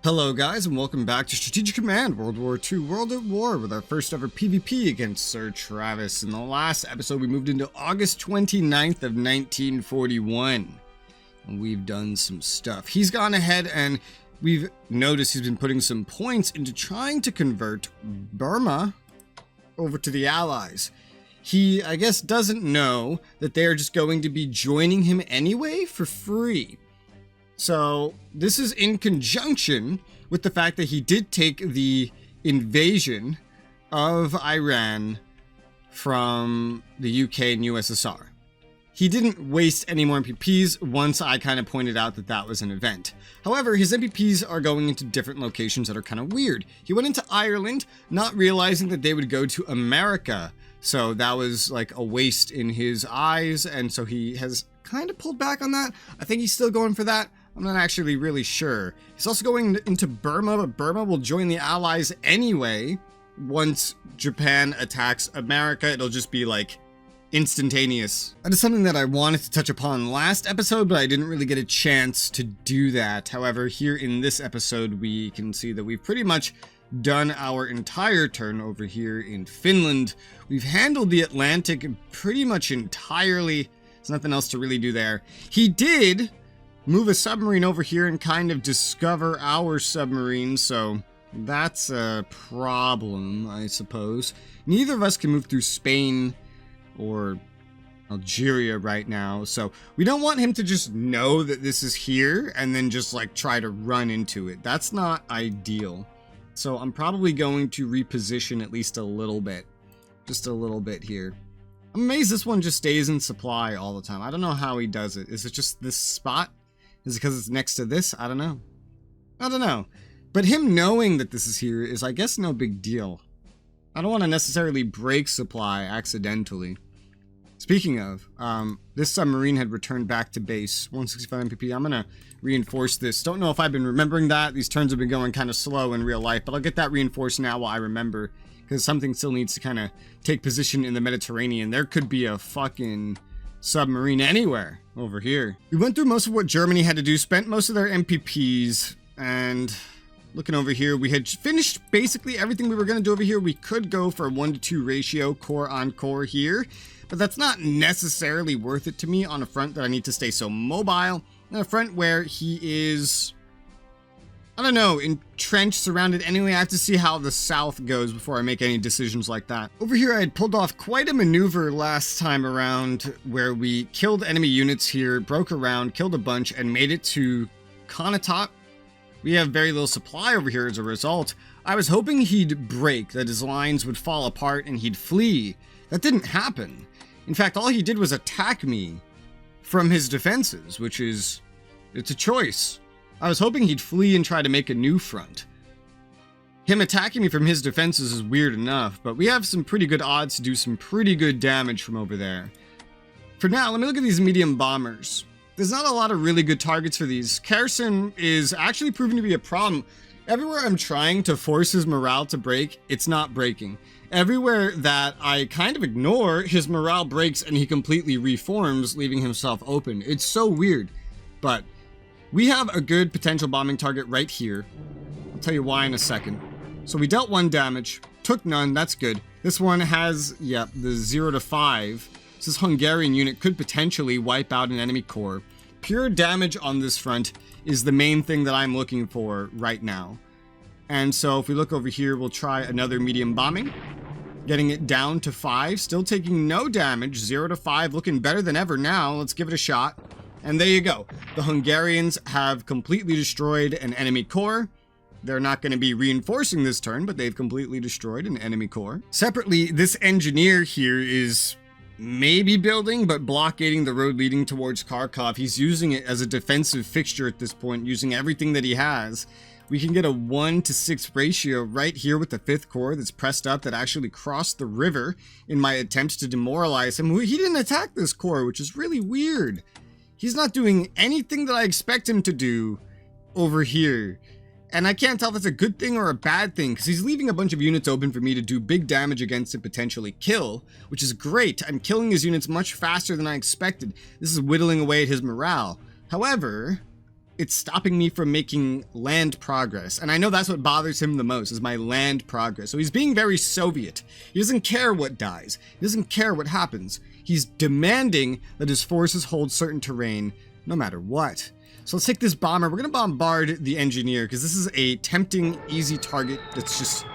Hello guys, and welcome back to Strategic Command World War II World at War with our first ever PvP against SirTravis. In the last episode we moved into August 29th of 1941 and we've done some stuff. He's gone ahead and we've noticed he's been putting some points into trying to convert Burma over to the Allies. He, I guess, doesn't know that they are just going to be joining him anyway for free. So this is in conjunction with the fact that he did take the invasion of Iran from the UK and USSR. He didn't waste any more MPPs once I kind of pointed out that that was an event. However, his MPPs are going into different locations that are kind of weird. He went into Ireland, not realizing that they would go to America. So that was like a waste in his eyes. And so he has kind of pulled back on that. I think he's still going for that. I'm not actually really sure. He's also going into Burma, but Burma will join the Allies anyway. Once Japan attacks America, it'll just be like instantaneous. That is something that I wanted to touch upon last episode, but I didn't really get a chance to do that. However, here in this episode, we can see that we've pretty much done our entire turn over here in Finland. We've handled the Atlantic pretty much entirely. There's nothing else to really do there. He did move a submarine over here and kind of discover our submarine, so that's a problem, I suppose. Neither of us can move through Spain or Algeria right now, so we don't want him to just know that this is here and then just like try to run into it. That's not ideal. So I'm probably going to reposition at least a little bit. Just a little bit here. I'm amazed this one just stays in supply all the time. I don't know how he does it. Is it just this spot? Is it because it's next to this? I don't know. I don't know. But him knowing that this is here is, I guess, no big deal. I don't want to necessarily break supply accidentally. Speaking of, this submarine had returned back to base. 165 MPP. I'm going to reinforce this. Don't know if I've been remembering that. These turns have been going kind of slow in real life, but I'll get that reinforced now while I remember, because something still needs to kind of take position in the Mediterranean. There could be a fucking submarine anywhere over here. We went through most of what Germany had to do, spent most of their MPPs, and looking over here, we had finished basically everything we were going to do over here. We could go for a 1-to-2 ratio core on core here, but that's not necessarily worth it to me on a front that I need to stay so mobile, and a front where he is, I don't know, entrenched, surrounded. Anyway, I have to see how the south goes before I make any decisions like that. Over here, I had pulled off quite a maneuver last time around where we killed enemy units here, broke around, killed a bunch, and made it to Konglomerat. We have very little supply over here as a result. I was hoping he'd break, that his lines would fall apart and he'd flee. That didn't happen. In fact, all he did was attack me from his defenses, which is, it's a choice. I was hoping he'd flee and try to make a new front. Him attacking me from his defenses is weird enough, but we have some pretty good odds to do some pretty good damage from over there. For now, let me look at these medium bombers. There's not a lot of really good targets for these. Kherson is actually proving to be a problem. Everywhere I'm trying to force his morale to break, it's not breaking. Everywhere that I kind of ignore, his morale breaks and he completely reforms, leaving himself open. It's so weird, but we have a good potential bombing target right here. I'll tell you why in a second. So we dealt 1 damage, took none, that's good. This one has, the 0 to 5. So this Hungarian unit could potentially wipe out an enemy core. Pure damage on this front is the main thing that I'm looking for right now. And so if we look over here, we'll try another medium bombing. Getting it down to 5, still taking no damage, 0 to 5, looking better than ever now. Let's give it a shot. And there you go. The Hungarians have completely destroyed an enemy core. They're not going to be reinforcing this turn, but they've completely destroyed an enemy core. Separately, this engineer here is maybe building, but blockading the road leading towards Kharkov. He's using it as a defensive fixture at this point, using everything that he has. We can get a 1-to-6 ratio right here with the 5th Corps that's pressed up that actually crossed the river in my attempts to demoralize him. He didn't attack this corps, which is really weird. He's not doing anything that I expect him to do over here. And I can't tell if it's a good thing or a bad thing, because he's leaving a bunch of units open for me to do big damage against and potentially kill, which is great. I'm killing his units much faster than I expected. This is whittling away at his morale. However, it's stopping me from making land progress. And I know that's what bothers him the most, is my land progress. So he's being very Soviet. He doesn't care what dies. He doesn't care what happens. He's demanding that his forces hold certain terrain no matter what. So let's take this bomber. We're going to bombard the engineer because this is a tempting, easy target that's just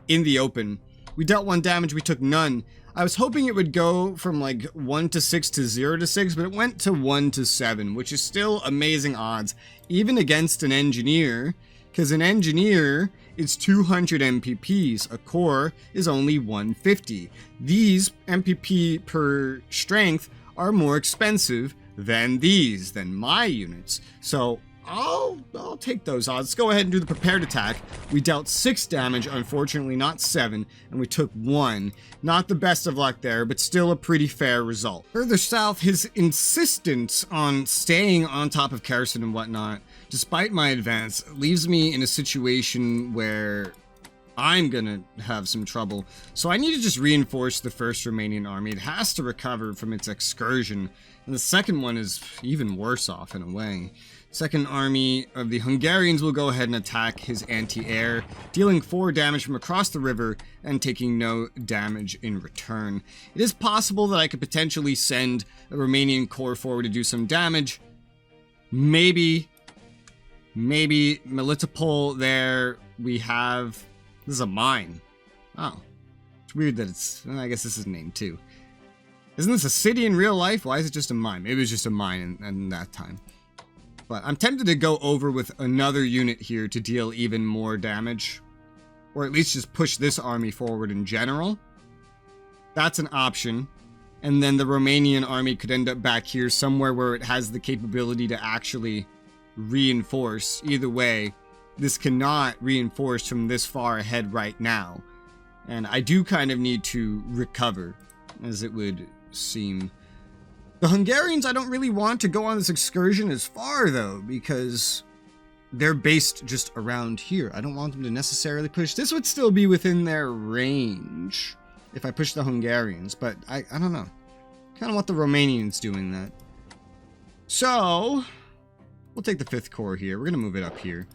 in the open. We dealt 1 damage, we took none. I was hoping it would go from like 1 to 6 to 0 to 6, but it went to 1 to 7, which is still amazing odds, even against an engineer, because an engineer is 200 MPPs. A core is only 150. These MPP per strength are more expensive than my units. So I'll take those odds. Let's go ahead and do the prepared attack. We dealt 6 damage, unfortunately not 7, and we took 1. Not the best of luck there, but still a pretty fair result. Further south, his insistence on staying on top of Kherson and whatnot, despite my advance, leaves me in a situation where I'm gonna have some trouble. So I need to just reinforce the first Romanian army. It has to recover from its excursion, and the second one is even worse off in a way. Second army of the Hungarians will go ahead and attack his anti-air, dealing 4 damage from across the river and taking no damage in return. It is possible that I could potentially send a Romanian corps forward to do some damage. Maybe Melitopol there. We have... This is a mine. Oh. It's weird that it's... I guess this is named too. Isn't this a city in real life? Why is it just a mine? Maybe it was just a mine in that time. But I'm tempted to go over with another unit here to deal even more damage. Or at least just push this army forward in general. That's an option. And then the Romanian army could end up back here somewhere where it has the capability to actually reinforce. Either way, this cannot reinforce from this far ahead right now. And I do kind of need to recover, as it would seem. The Hungarians, I don't really want to go on this excursion as far, though, because they're based just around here. I don't want them to necessarily push. This would still be within their range if I push the Hungarians, but I don't know. Kind of want the Romanians doing that. So, we'll take the 5th Corps here. We're going to move it up here,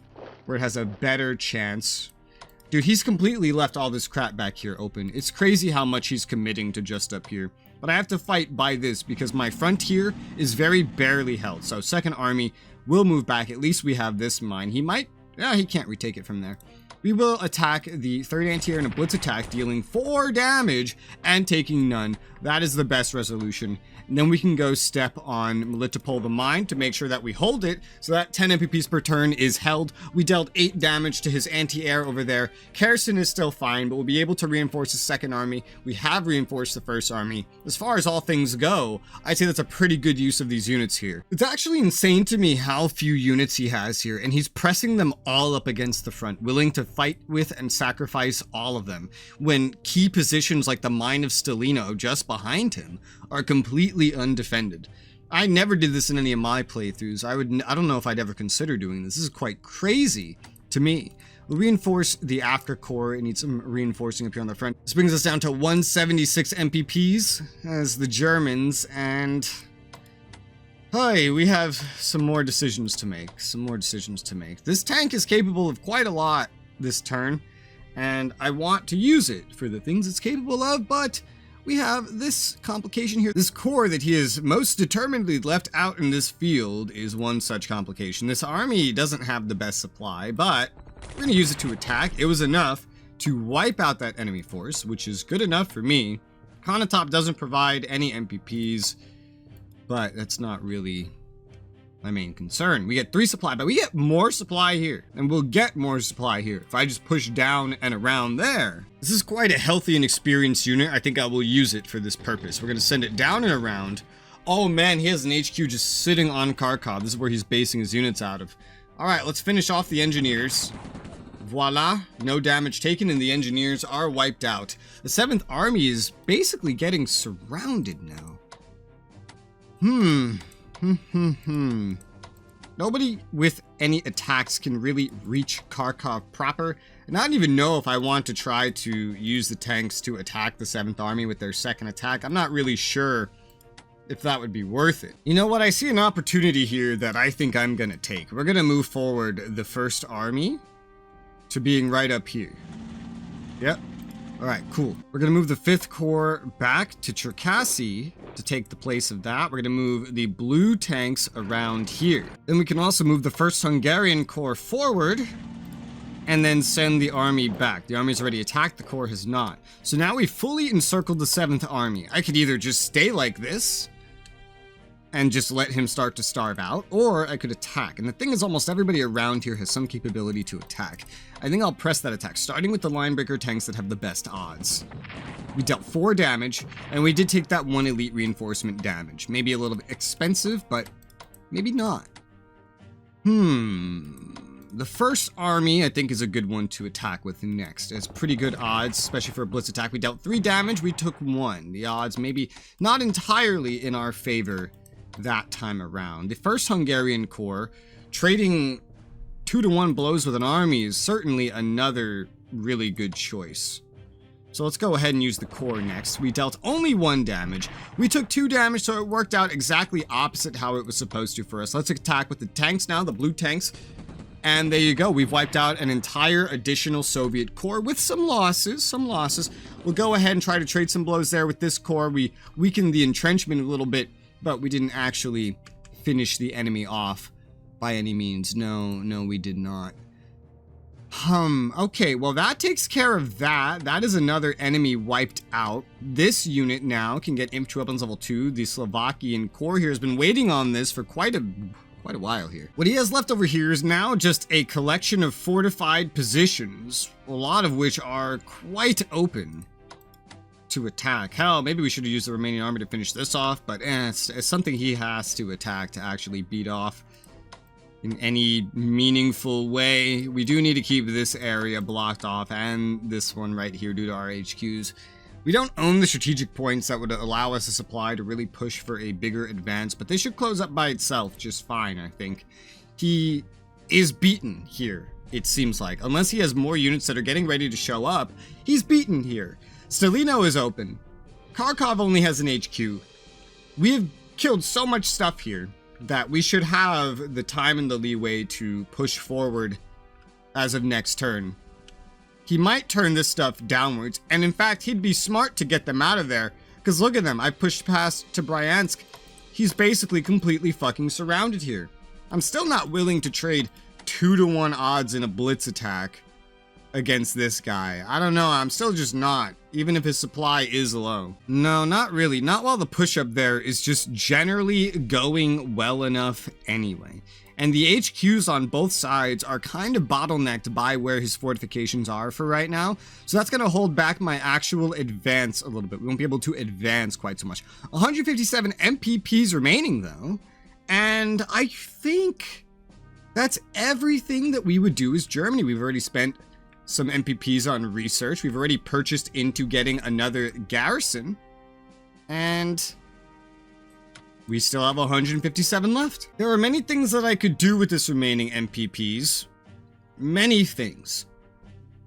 where it has a better chance. Dude, he's completely left all this crap back here open. It's crazy how much he's committing to just up here. But I have to fight by this because my frontier is very barely held. So 2nd Army will move back. At least we have this mine. He might... he can't retake it from there. We will attack the 3rd anti-air in a blitz attack, dealing 4 damage and taking none. That is the best resolution. And then we can go step on Melitopol the mine to make sure that we hold it, so that 10 MPPs per turn is held. We dealt 8 damage to his anti-air over there. Kherson is still fine, but we'll be able to reinforce the 2nd Army. We have reinforced the 1st Army. As far as all things go, I'd say that's a pretty good use of these units here. It's actually insane to me how few units he has here, and he's pressing them all up against the front, willing to fight with and sacrifice all of them, when key positions like the mine of Stelino just behind him are completely undefended. I never did this in any of my playthroughs. I don't know if I'd ever consider doing this. This is quite crazy to me. We'll reinforce the Africa Corps. It needs some reinforcing up here on the front. This brings us down to 176 MPPs as the Germans, and hey, we have some more decisions to make. This tank is capable of quite a lot this turn, and I want to use it for the things it's capable of, but we have this complication here. This core that he has most determinedly left out in this field is one such complication. This army doesn't have the best supply, but we're going to use it to attack. It was enough to wipe out that enemy force, which is good enough for me. Konotop doesn't provide any MPPs, but that's not really my main concern. We get 3 supply, but we get more supply here, and we'll get more supply here if I just push down and around there. This is quite a healthy and experienced unit. I think I will use it for this purpose. We're going to send it down and around. Oh man, he has an HQ just sitting on Kharkov. This is where he's basing his units out of. All right, let's finish off the engineers. Voila, no damage taken, and the engineers are wiped out. The 7th Army is basically getting surrounded now. Nobody with any attacks can really reach Kharkov proper, and I don't even know if I want to try to use the tanks to attack the 7th Army with their 2nd attack. I'm not really sure if that would be worth it. You know what? I see an opportunity here that I think I'm gonna take. We're gonna move forward the first army to being right up here. Yep. All right, cool. We're gonna move the 5th Corps back to Cherkasy to take the place of that. We're gonna move the blue tanks around here. Then we can also move the 1st Hungarian Corps forward and then send the army back. The army's already attacked, the Corps has not. So now we've fully encircled the 7th Army. I could either just stay like this and just let him start to starve out, or I could attack. And the thing is, almost everybody around here has some capability to attack. I think I'll press that attack, starting with the linebreaker tanks that have the best odds. We dealt 4 damage, and we did take that 1 elite reinforcement damage. Maybe a little bit expensive, but maybe not. The 1st army, I think, is a good one to attack with next. It has pretty good odds, especially for a blitz attack. We dealt 3 damage, we took 1. The odds maybe not entirely in our favor that time around. The 1st Hungarian Corps, trading 2-to-1 blows with an army is certainly another really good choice. So let's go ahead and use the Corps next. We dealt only 1 damage. We took 2 damage, so it worked out exactly opposite how it was supposed to for us. Let's attack with the tanks now, the blue tanks. And there you go. We've wiped out an entire additional Soviet Corps with some losses. We'll go ahead and try to trade some blows there with this Corps. We weakened the entrenchment a little bit, but we didn't actually finish the enemy off by any means. No, we did not. Okay, well that takes care of that. That is another enemy wiped out. This unit now can get infantry weapons level 2. The Slovakian Corps here has been waiting on this for quite a while here. What he has left over here is now just a collection of fortified positions, a lot of which are quite open to attack. Hell, maybe we should have used the remaining army to finish this off, but it's something he has to attack to actually beat off in any meaningful way. We do need to keep this area blocked off and this one right here due to our HQs. We don't own the strategic points that would allow us a supply to really push for a bigger advance, but this should close up by itself just fine, I think. He is beaten here, it seems like. Unless he has more units that are getting ready to show up, he's beaten here. Stalino is open. Kharkov only has an HQ. We have killed so much stuff here that we should have the time and the leeway to push forward as of next turn. He might turn this stuff downwards, and in fact, he'd be smart to get them out of there, because look at them, I pushed past to Bryansk. He's basically completely fucking surrounded here. I'm still not willing to trade 2-to-1 odds in a blitz attack against this guy. I don't know, I'm still just not, even if his supply is low. No, not really, not while the push up there is just generally going well enough anyway. And the HQs on both sides are kind of bottlenecked by where his fortifications are for right now. So that's going to hold back my actual advance a little bit. We won't be able to advance quite so much. 157 MPPs remaining though. And I think that's everything that we would do as Germany. We've already spent some MPPs on research. We've already purchased into getting another garrison. And we still have 157 left. There are many things that I could do with this remaining MPPs. Many things.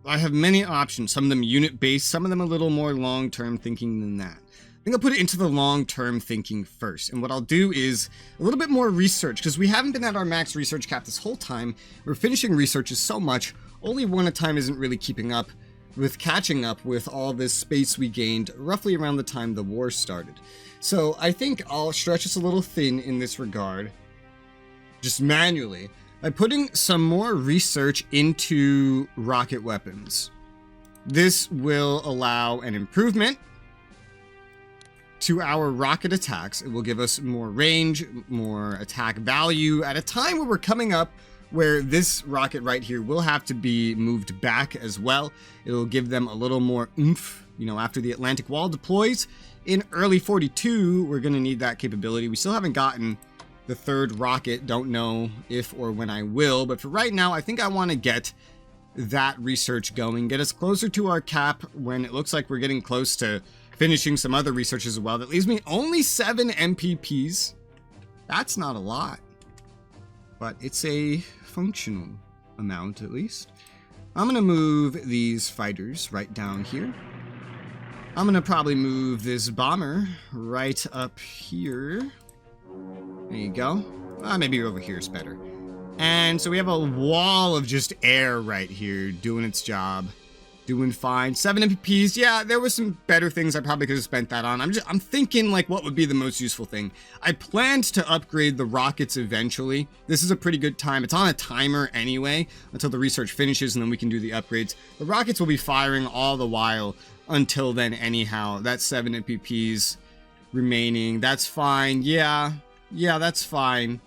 I have many options, some of them unit-based, some of them a little more long-term thinking than that. I think I'll put it into the long-term thinking first. And what I'll do is a little bit more research, because we haven't been at our max research cap this whole time. We're finishing researches so much, only one at a time isn't really keeping up with catching up with all this space we gained roughly around the time the war started. So I think I'll stretch us a little thin in this regard, just manually, by putting some more research into rocket weapons. This will allow an improvement to our rocket attacks. It will give us more range, more attack value at a time where we're coming up where this rocket right here will have to be moved back as well. It'll give them a little more oomph, you know, after the Atlantic Wall deploys. In early 42, we're going to need that capability. We still haven't gotten the 3rd rocket. Don't know if or when I will, but for right now, I think I want to get that research going, get us closer to our cap when it looks like we're getting close to finishing some other research as well. That leaves me only 7 MPPs. That's not a lot, but it's a functional amount at least. I'm going to move these fighters right down here. I'm gonna probably move this bomber right up here. There you go. Maybe over here is better. And so we have a wall of just air right here doing its job. Doing fine. 7 MPPs. Yeah, there were some better things I probably could have spent that on. I'm thinking like what would be the most useful thing. I planned to upgrade the rockets eventually. This is a pretty good time. It's on a timer anyway until the research finishes, and then we can do the upgrades. The rockets will be firing all the while until then anyhow. That's 7 MPPs remaining. That's fine. Yeah, that's fine.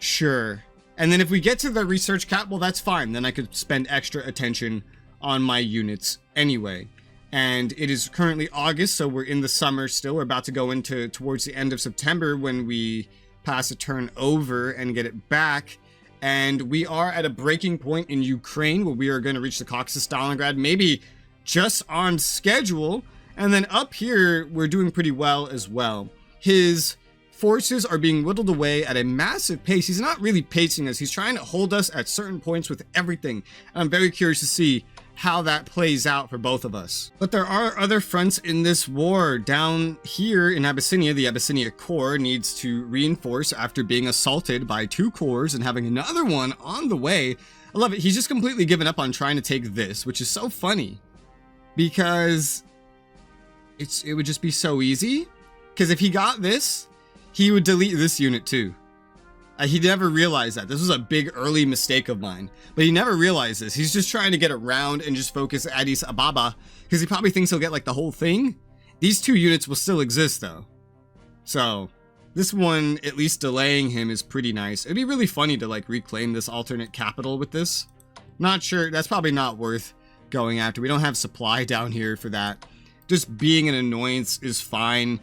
Sure. And then if we get to the research cap, well, that's fine. Then I could spend extra attention on my units anyway. And it is currently August, so we're in the summer still. We're about to go into towards the end of September when we pass a turn over and get it back. And we are at a breaking point in Ukraine where we are going to reach the Caucasus Stalingrad, maybe just on schedule. And then up here, we're doing pretty well as well. His forces are being whittled away at a massive pace. He's not really pacing us. He's trying to hold us at certain points with everything. And I'm very curious to see how that plays out for both of us. But there are other fronts in this war. Down here in Abyssinia, the Abyssinia Corps needs to reinforce after being assaulted by 2 corps and having another one on the way. I love it. He's just completely given up on trying to take this, which is so funny because it would just be so easy. Because if he got this, he would delete this unit too. He never realized that. This was a big early mistake of mine. But he never realized this. He's just trying to get around and just focus Addis Ababa. Because he probably thinks he'll get like the whole thing. These 2 units will still exist though. So this one, at least delaying him, is pretty nice. It'd be really funny to like reclaim this alternate capital with this. Not sure. That's probably not worth going after. We don't have supply down here for that. Just being an annoyance is fine.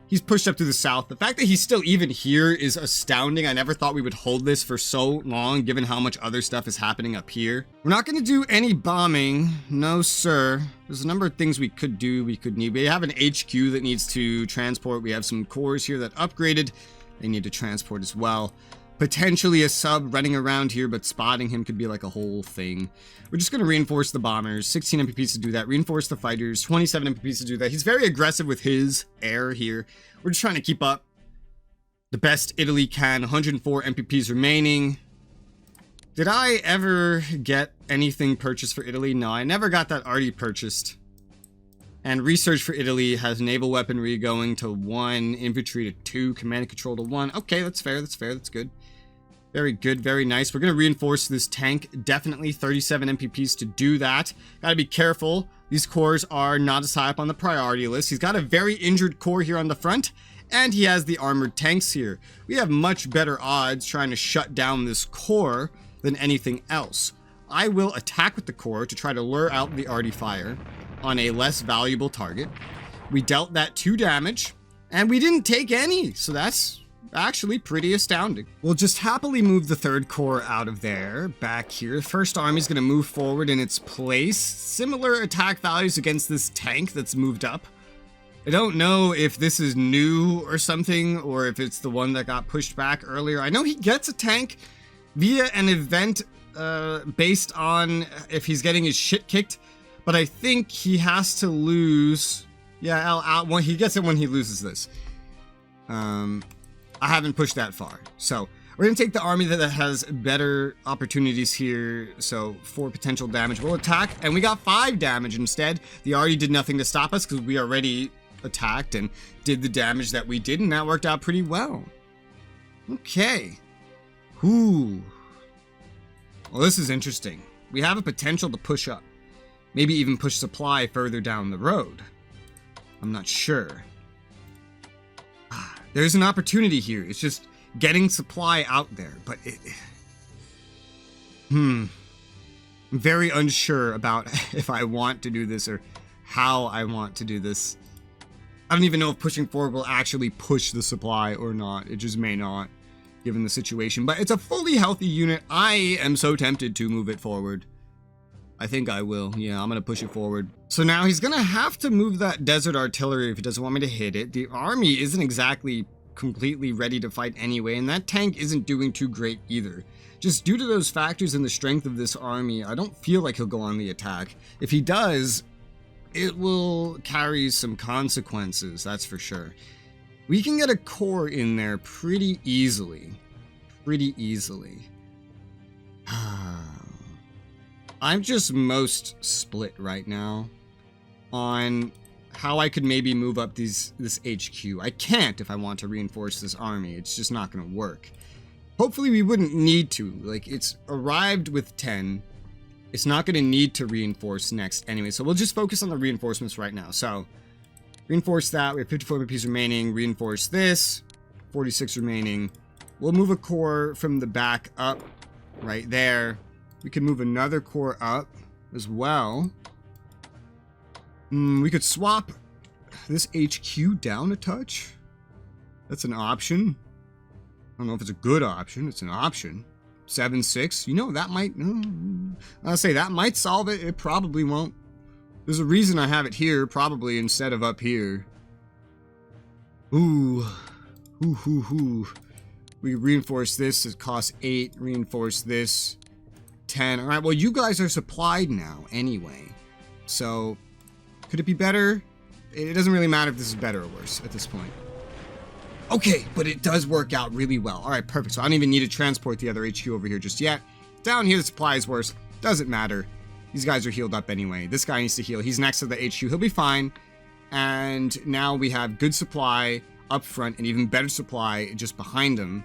He's pushed up to the south. The fact that he's still even here is astounding. I never thought we would hold this for so long, given how much other stuff is happening up here. We're not going to do any bombing. No, sir. There's a number of things we could do, we could need. We have an HQ that needs to transport. We have some cores here that upgraded. They need to transport as well. Potentially a sub running around here, but spotting him could be like a whole thing. We're just going to reinforce the bombers. 16 MPPs to do that. Reinforce the fighters. 27 MPPs to do that. He's very aggressive with his air here. We're just trying to keep up the best Italy can. 104 MPPs remaining. Did I ever get anything purchased for Italy? No, I never got that already purchased. And research for Italy has naval weaponry going to 1, infantry to 2, command and control to 1. Okay, that's fair, that's fair, that's good. Very good, very nice. We're going to reinforce this tank. Definitely 37 MPPs to do that. Got to be careful. These cores are not as high up on the priority list. He's got a very injured core here on the front, and he has the armored tanks here. We have much better odds trying to shut down this core than anything else. I will attack with the core to try to lure out the arty fire on a less valuable target. We dealt that 2 damage, and we didn't take any, so that's actually pretty astounding. We'll just happily move the 3rd Corps out of there, back here. The 1st Army is going to move forward in its place. Similar attack values against this tank that's moved up. I don't know if this is new or something, or if it's the one that got pushed back earlier. I know he gets a tank via an event based on if he's getting his shit kicked, but I think he has to lose. Yeah, he gets it when he loses this. I haven't pushed that far. So we're going to take the army that has better opportunities here. So 4 potential damage. We'll attack, and we got 5 damage instead. The arty did nothing to stop us because we already attacked and did the damage that we did, and that worked out pretty well. Okay. Ooh. Well, this is interesting. We have a potential to push up. Maybe even push supply further down the road. I'm not sure. There's an opportunity here. It's just getting supply out there, but I'm very unsure about if I want to do this or how I want to do this. I don't even know if pushing forward will actually push the supply or not. It just may not, given the situation, but it's a fully healthy unit. I am so tempted to move it forward. I think I will. Yeah, I'm going to push it forward. So now he's going to have to move that desert artillery if he doesn't want me to hit it. The army isn't exactly completely ready to fight anyway, and that tank isn't doing too great either. Just due to those factors and the strength of this army, I don't feel like he'll go on the attack. If he does, it will carry some consequences, that's for sure. We can get a core in there pretty easily. Pretty easily. I'm just most split right now on how I could maybe move up this HQ. I can't if I want to reinforce this army. It's just not going to work. Hopefully we wouldn't need to. Like, it's arrived with 10. It's not going to need to reinforce next anyway. So we'll just focus on the reinforcements right now. So reinforce that. We have 54 MPs remaining. Reinforce this. 46 remaining. We'll move a core from the back up right there. We can move another core up as well. We could swap this HQ down a touch. That's an option. I don't know if it's a good option. It's an option. 7-6. You know, that might... I'll say that might solve it. It probably won't. There's a reason I have it here, probably, instead of up here. Ooh. We reinforce this. It costs 8. Reinforce this. 10. Alright, well, you guys are supplied now, anyway. So, could it be better? It doesn't really matter if this is better or worse at this point. Okay, but it does work out really well. Alright, perfect. So I don't even need to transport the other HQ over here just yet. Down here, the supply is worse. Doesn't matter. These guys are healed up anyway. This guy needs to heal. He's next to the HQ. He'll be fine. And now we have good supply up front and even better supply just behind him,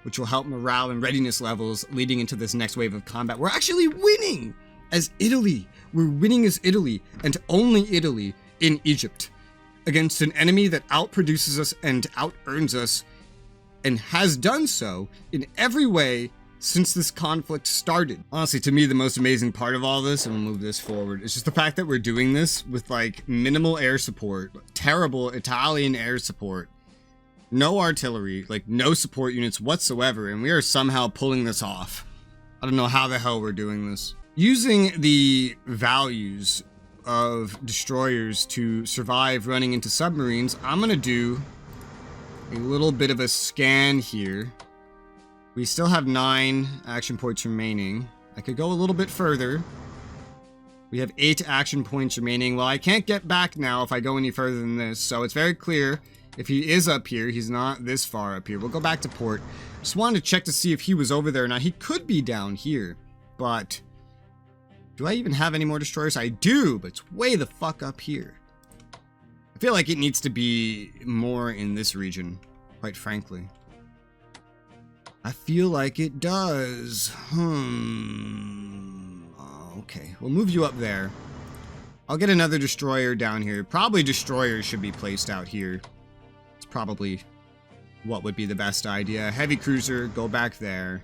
which will help morale and readiness levels leading into this next wave of combat. We're actually winning as Italy. We're winning as Italy, and only Italy in Egypt, against an enemy that outproduces us and out-earns us, and has done so in every way since this conflict started. Honestly, to me, the most amazing part of all this, and we'll move this forward, is just the fact that we're doing this with, like, minimal air support, terrible Italian air support, no artillery, like no support units whatsoever, and we are somehow pulling this off. I don't know how the hell we're doing this. Using the values of destroyers to survive running into submarines, I'm gonna do a little bit of a scan here. We still have 9 action points remaining. I could go a little bit further. We have 8 action points remaining. Well, I can't get back now if I go any further than this, so it's very clear. If he is up here, he's not this far up here. We'll go back to port. Just wanted to check to see if he was over there. Now, he could be down here, but do I even have any more destroyers? I do, but it's way the fuck up here. I feel like it needs to be more in this region, quite frankly. I feel like it does. Okay, we'll move you up there. I'll get another destroyer down here. Probably destroyers should be placed out here. Probably what would be the best idea. Heavy cruiser, go back there.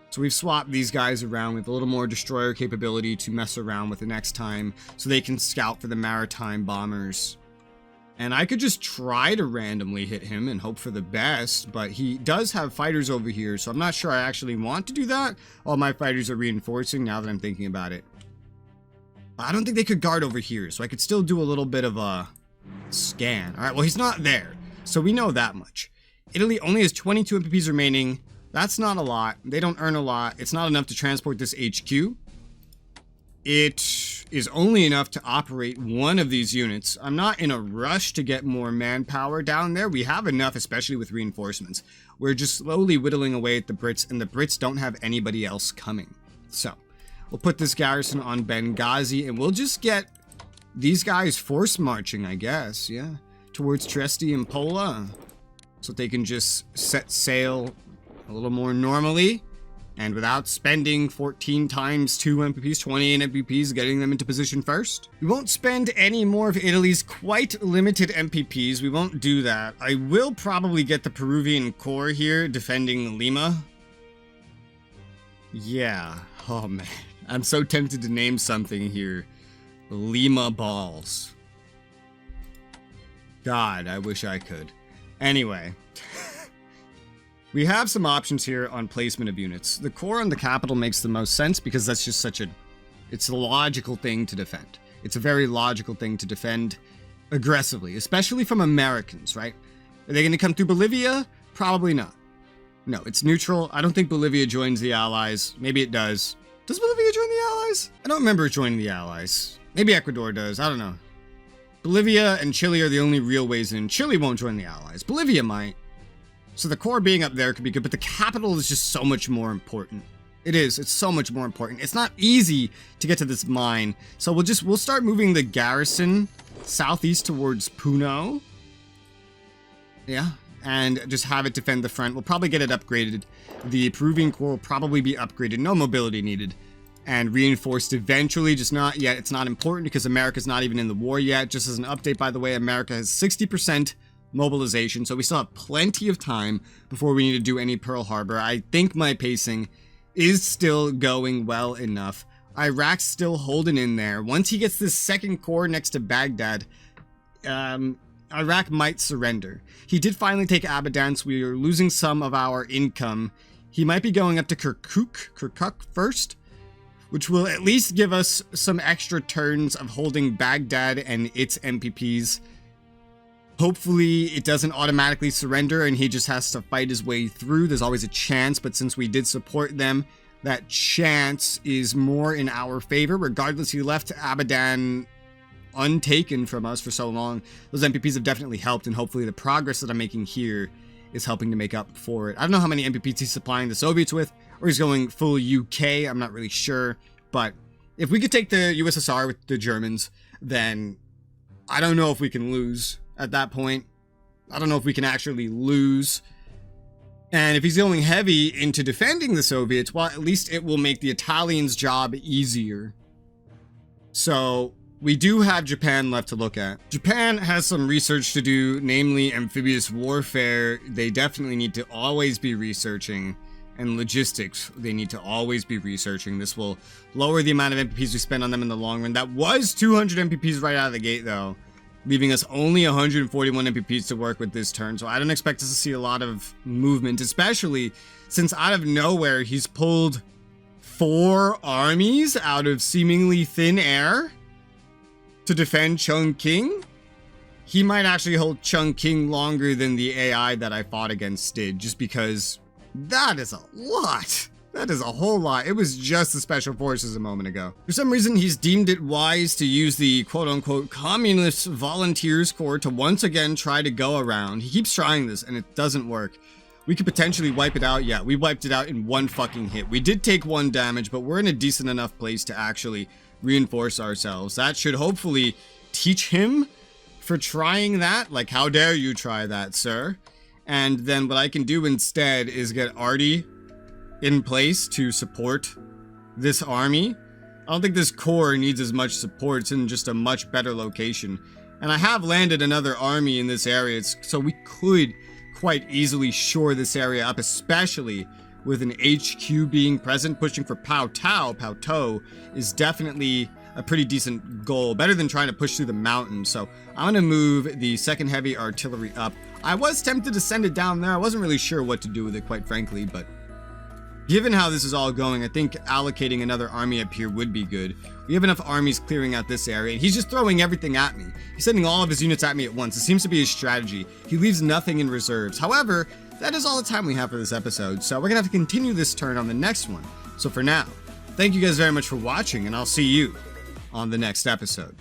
So we've swapped these guys around with a little more destroyer capability to mess around with the next time, so they can scout for the maritime bombers. And I could just try to randomly hit him and hope for the best, but he does have fighters over here, so I'm not sure I actually want to do that. All my fighters are reinforcing now that I'm thinking about it. I don't think they could guard over here, so I could still do a little bit of a scan. Alright, well, he's not there. So we know that much. Italy only has 22 MPPs remaining. That's not a lot. They don't earn a lot. It's not enough to transport this HQ. It is only enough to operate one of these units. I'm not in a rush to get more manpower down there. We have enough, especially with reinforcements. We're just slowly whittling away at the Brits, and the Brits don't have anybody else coming. So, we'll put this garrison on Benghazi, and we'll just get these guys force marching, I guess, yeah, towards Trieste and Pola, so they can just set sail a little more normally and without spending 14 times 2 MPPs, 28 MPPs, getting them into position first. We won't spend any more of Italy's quite limited MPPs. We won't do that. I will probably get the Peruvian Corps here defending Lima. Yeah. Oh man. I'm so tempted to name something here. Lima Balls. God, I wish I could. Anyway. We have some options here on placement of units. The core on the capital makes the most sense because that's just such a... It's a logical thing to defend. It's a very logical thing to defend aggressively, especially from Americans, right? Are they going to come through Bolivia? Probably not. No, it's neutral. I don't think Bolivia joins the Allies. Maybe it does. Does Bolivia join the Allies? I don't remember it joining the Allies. Maybe Ecuador does. I don't know. Bolivia and Chile are the only real ways in. Chile won't join the Allies. Bolivia might. So the core being up there could be good, but the capital is just so much more important. It is. It's so much more important. It's not easy to get to this mine. So we'll start moving the garrison southeast towards Puno. Yeah. And just have it defend the front. We'll probably get it upgraded. The Peruvian Corps will probably be upgraded. No mobility needed. And reinforced eventually, just not yet. It's not important because America's not even in the war yet. Just as an update, by the way, America has 60% mobilization, so we still have plenty of time before we need to do any Pearl Harbor. I think my pacing is still going well enough. Iraq's still holding in there. Once he gets this second corps next to Baghdad, Iraq might surrender. He did finally take Abadan, so we are losing some of our income. He might be going up to Kirkuk first, which will at least give us some extra turns of holding Baghdad and its MPPs. Hopefully it doesn't automatically surrender and he just has to fight his way through. There's always a chance, but since we did support them, that chance is more in our favor. Regardless, he left Abadan untaken from us for so long. Those MPPs have definitely helped, and hopefully the progress that I'm making here is helping to make up for it. I don't know how many MPPs he's supplying the Soviets with, or he's going full UK. I'm not really sure, but if we could take the USSR with the Germans, then I don't know if we can lose. At that point, I don't know if we can actually lose. And if he's going heavy into defending the Soviets, well, at least it will make the Italians' job easier. So we do have Japan left to look at. Japan has some research to do, namely amphibious warfare. They definitely need to always be researching, and logistics they need to always be researching. This will lower the amount of MPPs we spend on them in the long run. That was 200 MPPs right out of the gate, though, leaving us only 141 MPPs to work with this turn. So I don't expect us to see a lot of movement, especially since out of nowhere he's pulled 4 armies out of seemingly thin air to defend Chongqing. He might actually hold Chongqing longer than the AI that I fought against did, just because that is a lot. That is a whole lot. It was just the Special Forces a moment ago. For some reason, he's deemed it wise to use the quote-unquote Communist Volunteers Corps to once again try to go around. He keeps trying this, and it doesn't work. We could potentially wipe it out. Yeah, we wiped it out in one fucking hit. We did take 1 damage, but we're in a decent enough place to actually reinforce ourselves. That should hopefully teach him for trying that. Like, how dare you try that, sir? And then what I can do instead is get Artie in place to support this army. I don't think this corps needs as much support. It's in just a much better location. And I have landed another army in this area, so we could quite easily shore this area up, especially with an HQ being present. Pushing for Pao To is definitely a pretty decent goal. Better than trying to push through the mountains. So I'm going to move the 2nd Heavy Artillery up. I was tempted to send it down there. I wasn't really sure what to do with it, quite frankly, but given how this is all going, I think allocating another army up here would be good. We have enough armies clearing out this area. He's just throwing everything at me. He's sending all of his units at me at once. It seems to be his strategy. He leaves nothing in reserves. However, that is all the time we have for this episode, so we're going to have to continue this turn on the next one. So for now, thank you guys very much for watching, and I'll see you on the next episode.